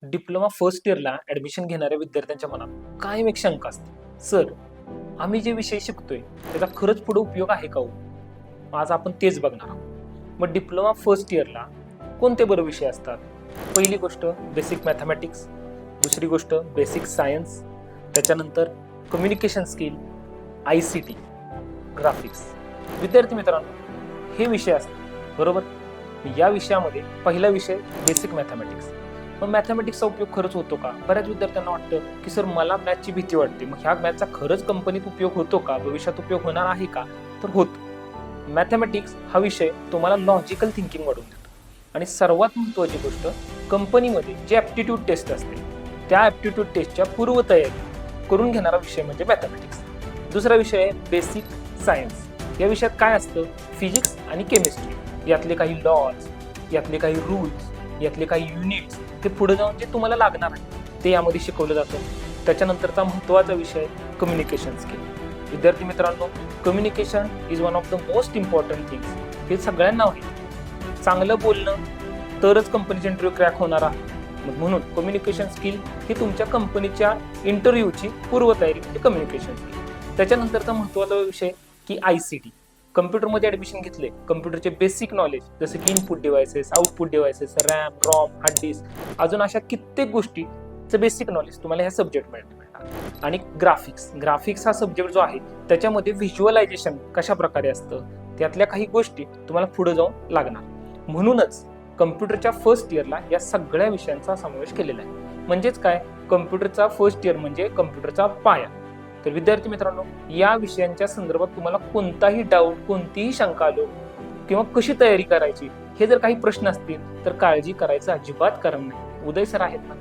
Diploma first इयरला admission घेणाऱ्या विद्यार्थ्यांच्या मनात कायम एक शंका असते, सर आम्ही जे विषय शिकतोय त्याचा खरंच पुढे उपयोग आहे का हो? आज आपण तेच बघणार आहोत. मग डिप्लोमा फर्स्ट इयरला कोणते बरं विषय असतात? पहिली गोष्ट बेसिक मॅथमॅटिक्स, दुसरी गोष्ट बेसिक सायन्स, त्याच्यानंतर कम्युनिकेशन स्किल, ICT, ग्राफिक्स. विद्यार्थी मित्रांनो, हे विषय असतात बरोबर. या विषयामध्ये पहिला विषय बेसिक मॅथमॅटिक्स. मग मॅथमॅटिक्सचा उपयोग खरंच होतो का? बऱ्याच विद्यार्थ्यांना वाटतं की सर मला मॅथची भीती वाटते, मग ह्या मॅथचा खरंच कंपनीत उपयोग होतो का, भविष्यात उपयोग होणार आहे का? तर होतो. मॅथमॅटिक्स हा विषय तुम्हाला लॉजिकल थिंकिंग वाढवून देतो. आणि सर्वात महत्त्वाची गोष्ट, कंपनीमध्ये जे ॲप्टिट्यूड टेस्ट असते त्या ॲप्टिट्यूड टेस्टच्या पूर्वतयारी करून घेणारा विषय म्हणजे मॅथमॅटिक्स. दुसरा विषय आहे बेसिक सायन्स. या विषयात काय असतं? फिजिक्स आणि केमिस्ट्री, यातले काही लॉज, यातले काही रूल्स, यातले काही युनिट्स, ते पुढे जाऊन जे तुम्हाला लागणार आहे ते यामध्ये शिकवलं जातं. त्याच्यानंतरचा महत्त्वाचा विषय कम्युनिकेशन स्किल. विद्यार्थी मित्रांनो, communication is one of the most important things. हे सगळ्यांना आहे. चांगलं बोलणं तरच कंपनीची इंटरव्ह्यू क्रॅक होणार आहे. म्हणून कम्युनिकेशन स्किल ही तुमच्या कंपनीच्या इंटरव्ह्यूची पूर्वतयारी म्हणजे कम्युनिकेशन स्किल. त्याच्यानंतरचा महत्त्वाचा विषय की ICT. कम्प्युटरमध्ये ऍडमिशन घेतले, कम्प्युटरचे बेसिक नॉलेज जसं की input devices, output devices, RAM, ROM, hard disk, अजून अशा कित्येक गोष्टीचं बेसिक नॉलेज तुम्हाला ह्या सब्जेक्टमध्ये मिळणार. आणि ग्राफिक्स हा सब्जेक्ट जो आहे त्याच्यामध्ये व्हिज्युअलायझेशन कशा प्रकारे असतं, त्यातल्या काही गोष्टी तुम्हाला पुढे जाऊन लागणार. म्हणूनच कम्प्युटरच्या फर्स्ट इयरला या सगळ्या विषयांचा समावेश केलेला आहे. म्हणजेच काय, कम्प्युटरचा फर्स्ट इयर म्हणजे कम्प्युटरचा पाया. तर विद्यार्थी मित्रांनो, या विषयांच्या संदर्भात तुम्हाला कोणताही डाऊट, कोणतीही शंका आलो किंवा कशी तयारी करायची, हे जर काही प्रश्न असतील तर काळजी करायचं अजिबात कारण नाही. उदय सर आहेत ना,